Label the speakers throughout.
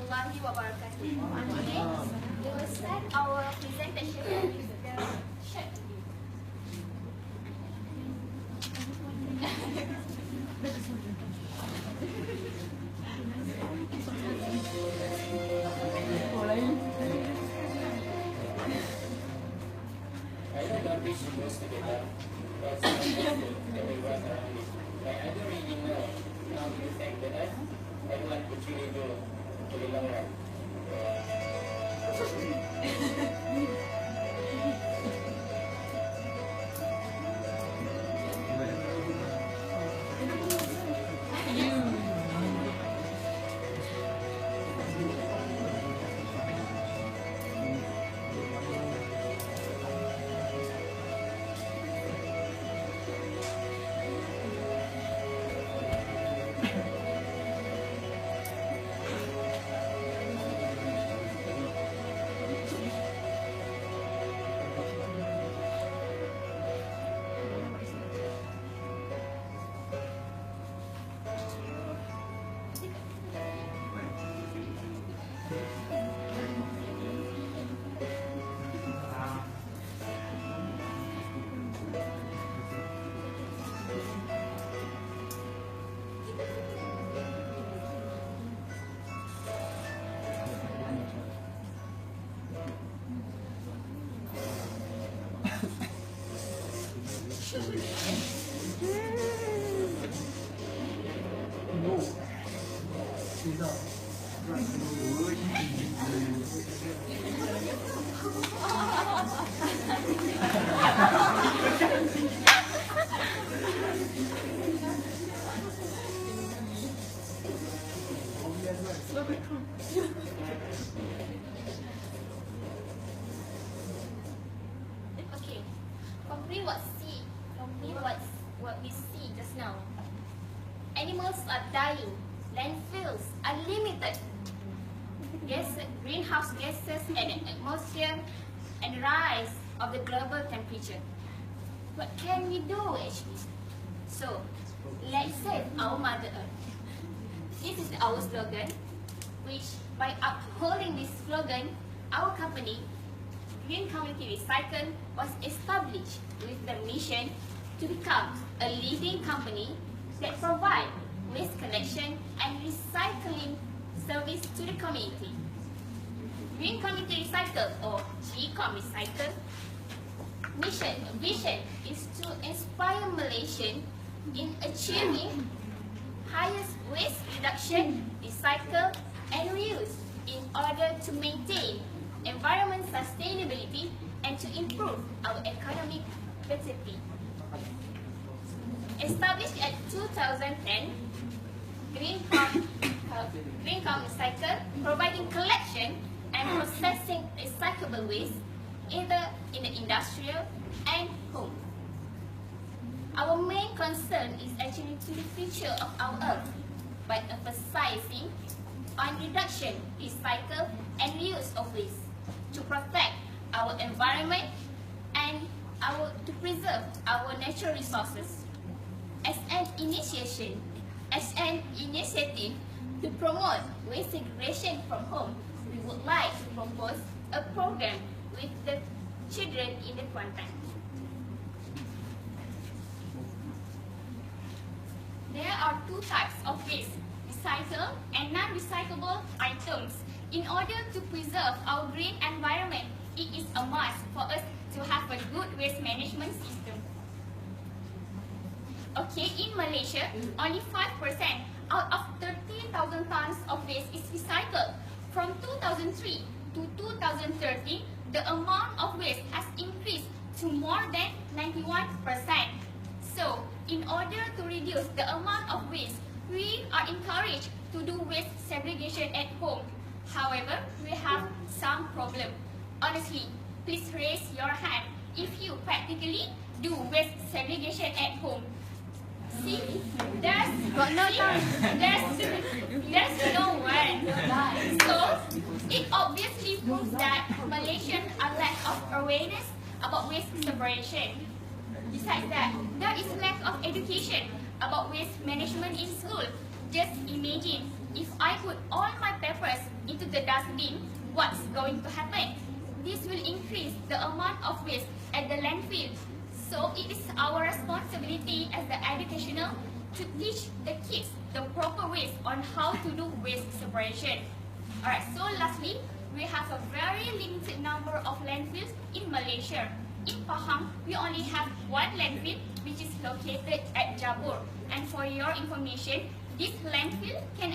Speaker 1: warahmatullahi wabarakatuh. Today, we will start our presentation with the shirt.
Speaker 2: I know that we should move together, but everyone around me. But I don't really know how you think that everyone could really go to the long run.
Speaker 1: Okay, complete what we see just now. Animals are dying. Landfills are limited. Greenhouse gases and atmosphere and rise of the global temperature. What can we do actually? So, let's save our Mother Earth. This is our slogan, which by upholding this slogan, our company, Green Community Recycle, was established with the mission to become a leading company that provides waste collection and recycling service to the community. Green Community Recycle, or GComR vision is to inspire Malaysians in achieving highest waste reduction, recycle, and reuse in order to maintain environment sustainability and to improve our economic capacity. Established at 2010, GComR Recycle providing collection and processing recyclable waste either in the industrial and home. Our main concern is actually to the future of our earth by emphasizing on reduction, recycle, and reuse of waste to protect our environment and to preserve our natural resources. As an initiative to promote waste segregation from home, we would like to propose a program with the children in the Kuantan. There are two types of waste, recycled and non-recyclable items. In order to preserve our green environment, it is a must for us to have a good waste management system. Okay, in Malaysia, only 5% out of 13,000 tons of waste is recycled. From 2003 to 2013, the amount of waste has increased to more than 91%. So, in order to reduce the amount of waste, we are encouraged to do waste segregation at home. However, we have some problem. Honestly, please raise your hand if you practically do waste segregation at home. See, there's no one. So, it obviously proves that Malaysians are lack of awareness about waste separation. Besides that, there is lack of education about waste management in school. Just imagine if I put all my papers into the dustbin, what's going to happen? This will increase the amount of waste at the landfill. So it is our responsibility as the educational to teach the kids the proper ways on how to do waste separation. Alright, so lastly, we have a very limited number of landfills in Malaysia. In Pahang, we only have one landfill which is located at Jabur. And for your information, this landfill can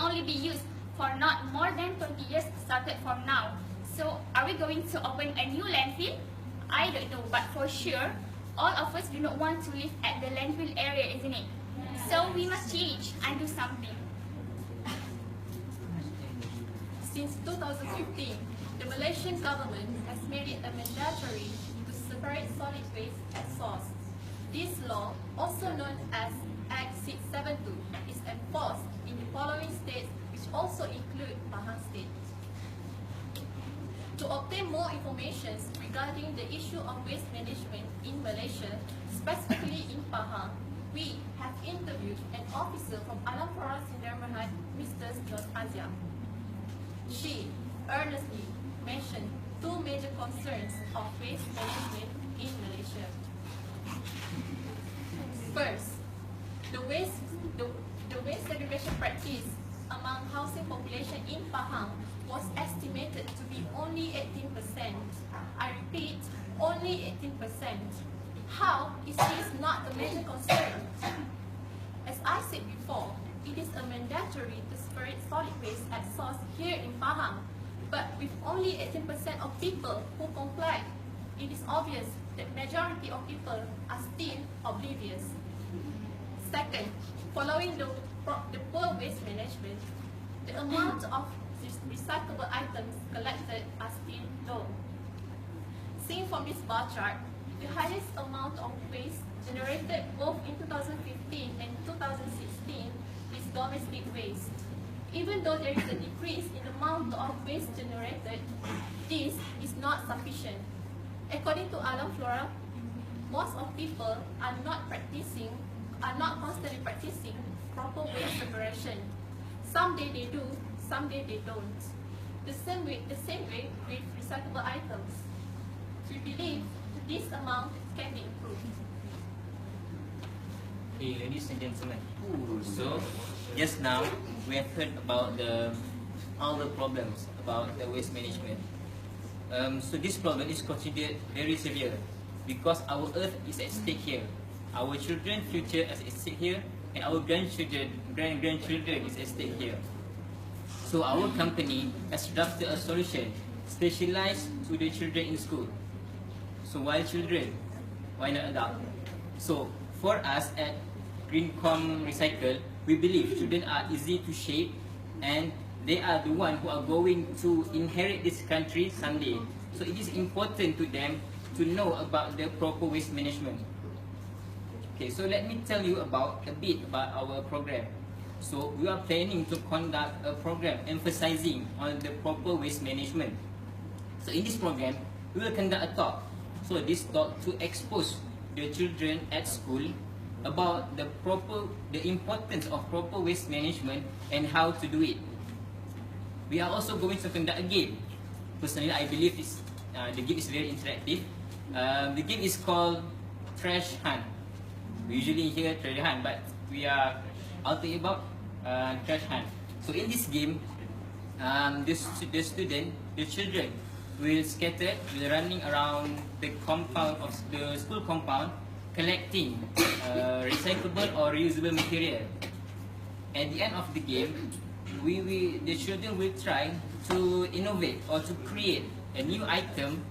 Speaker 1: only be used for not more than 20 years started from now. So are we going to open a new landfill? I don't know, but for sure, all of us do not want to live at the landfill area, isn't it? So we must change and do something.
Speaker 3: Since 2015, the Malaysian government has made it a mandatory to separate solid waste at source. This law, also known as Act 672, is enforced in the following states, which also include Pahang State. To obtain more information regarding the issue of waste management in Malaysia, specifically in Pahang, we have interviewed an officer from Alam Flora Sdn Bhd, Mr. John Azia. She earnestly mentioned two major concerns of waste management in Malaysia. First, the waste segregation practice among housing population in Pahang was estimated to be only 18%. I repeat, only 18%. How is this not a major concern? As I said before, it is a mandatory to separate solid waste at source here in Pahang. But with only 18% of people who comply, it is obvious that majority of people are still oblivious. Second, following the poor waste management, the amount of recyclable items collected are still low. Seen from this bar chart, the highest amount of waste generated both in 2015 and 2016 is domestic waste. Even though there is a decrease in the amount of waste generated, this is not sufficient. According to Alam Flora, most of people are not constantly practicing proper waste separation. Some day they do, some day they don't. The same way with recyclable items. We believe this amount can be improved.
Speaker 4: Hey, ladies and gentlemen. So, just now we have heard about all the problems about the waste management. So this problem is considered very severe because our earth is at stake here. Our children's future is at stake here, and our grandchildren is at stake here. So our company has drafted a solution specialized to the children in school. So why children? Why not adult? So for us at GComR Recycle, we believe children are easy to shape and they are the ones who are going to inherit this country someday. So it is important to them to know about the proper waste management. Okay, so let me tell you a bit about our program. So we are planning to conduct a program emphasizing on the proper waste management. So in this program, we will conduct a talk. So this talk to expose the children at school about the importance of proper waste management and how to do it. We are also going to conduct a game. Personally, I believe the game is very interactive. The game is called Trash Hunt. We usually hear treasure hunt, but we are talking about trash hunt. So in this game, the children will scatter, will running around the compound of the school compound, collecting recyclable or reusable material. At the end of the game, the children will try to innovate or to create a new item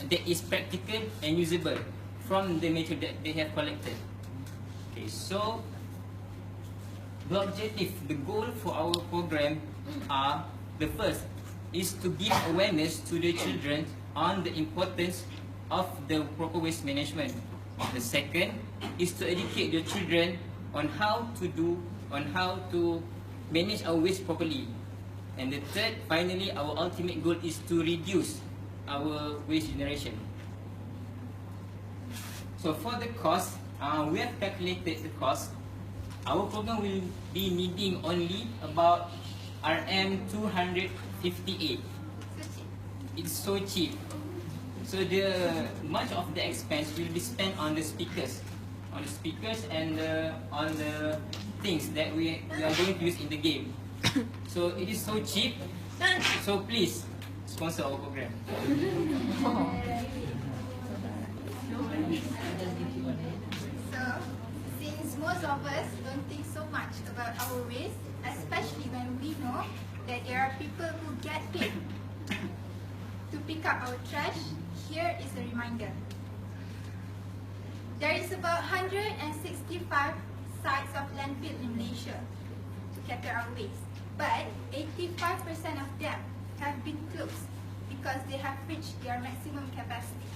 Speaker 4: that is practical and usable from the material that they have collected. Okay, so the objective, the goal for our program are, the first is to give awareness to the children on the importance of the proper waste management. The second is to educate the children on how to manage our waste properly. And the third, finally, our ultimate goal is to reduce our waste generation. So for the cost, we have calculated the cost. Our program will be needing only about RM258. It's so cheap. So much of the expense will be spent on the speakers, and on the things that we are going to use in the game. So it is so cheap. So please sponsor our program.
Speaker 5: So, since most of us don't think so much about our waste, especially when we know that there are people who get paid to pick up our trash, here is a reminder. There is about 165 sites of landfill in Malaysia to cater our waste, but 85% of them have been closed because they have reached their maximum capacity.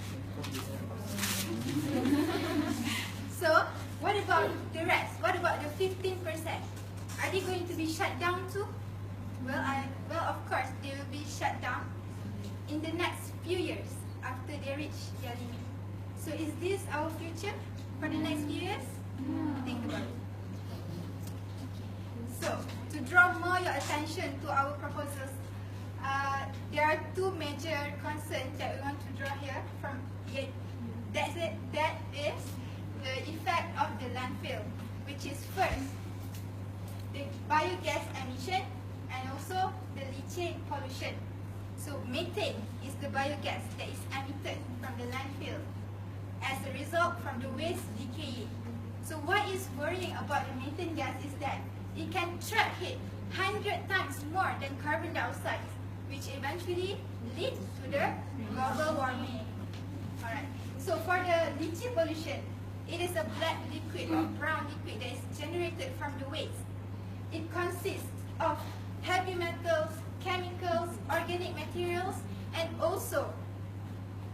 Speaker 5: So, what about the rest? What about the 15%? Are they going to be shut down too? Well, of course, they will be shut down in the next few years after they reach their limit. So, is this our future for the next few years? Think about it. So, to draw more your attention to our proposals, there are two major concerns that we want to draw here from it. That is the effect of the landfill, which is first the biogas emission and also the leachate pollution. So methane is the biogas that is emitted from the landfill as a result from the waste decaying. So what is worrying about the methane gas is that it can trap heat 100 times more than carbon dioxide, which eventually leads to the global warming. Alright. So for the leachate pollution, it is a black liquid or brown liquid that is generated from the waste. It consists of heavy metals, chemicals, organic materials, and also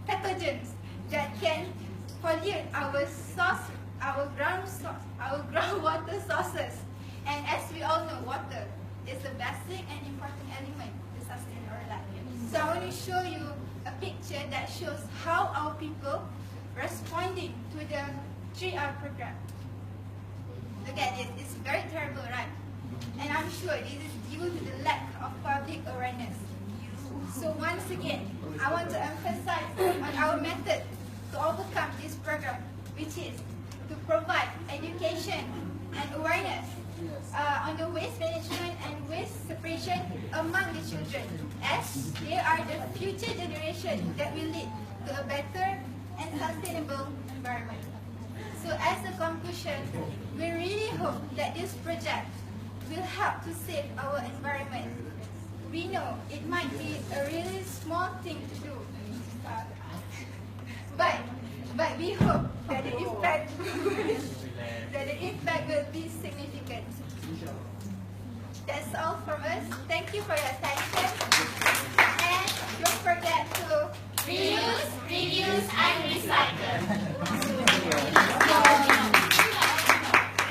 Speaker 5: pathogens that can pollute our source, our groundwater sources. And as we all know, water is a basic and important element to sustain our life. So I want to show you a picture that shows how our people responding to the 3R program. Look at this, it's very terrible, right? And I'm sure this is due to the lack of public awareness. So once again, I want to emphasize on our method to overcome this program, which is to provide education and awareness on the waste management and waste separation among the children, as they are the future generation that will lead to a better and sustainable environment. So as a conclusion, we really hope that this project will help to save our environment. We know it might be a really small thing to do, but we hope that the impact will be significant. That's all from us. Thank you for your attention, and don't forget to
Speaker 1: Reuse, reduce, and recycle.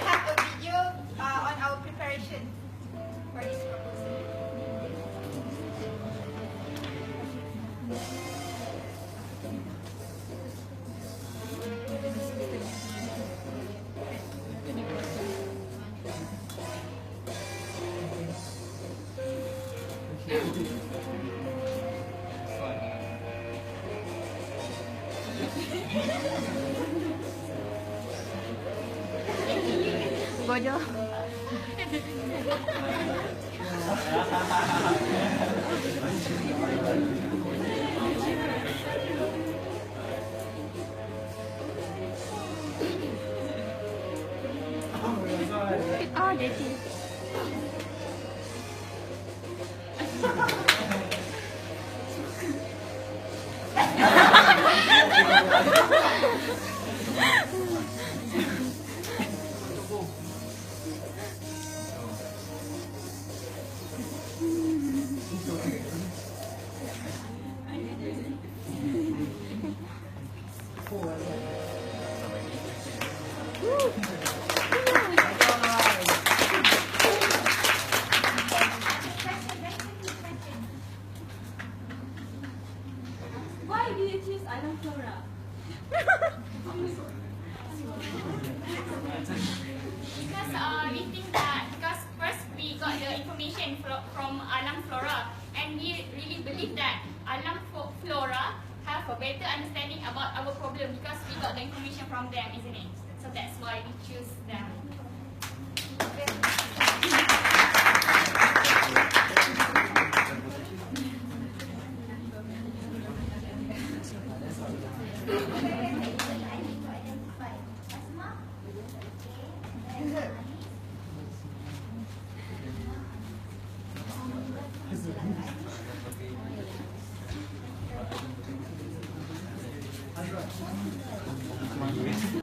Speaker 5: have a video on our preparation for this proposal.
Speaker 6: Bodoh. Oh, jadi.
Speaker 3: Why do you choose Alam Flora?
Speaker 1: Because we think that, because first we got the information from Alam Flora, and we really believe that Alam Flora have a better understanding about our problem because we got the information from them, isn't it? So that's why we choose them.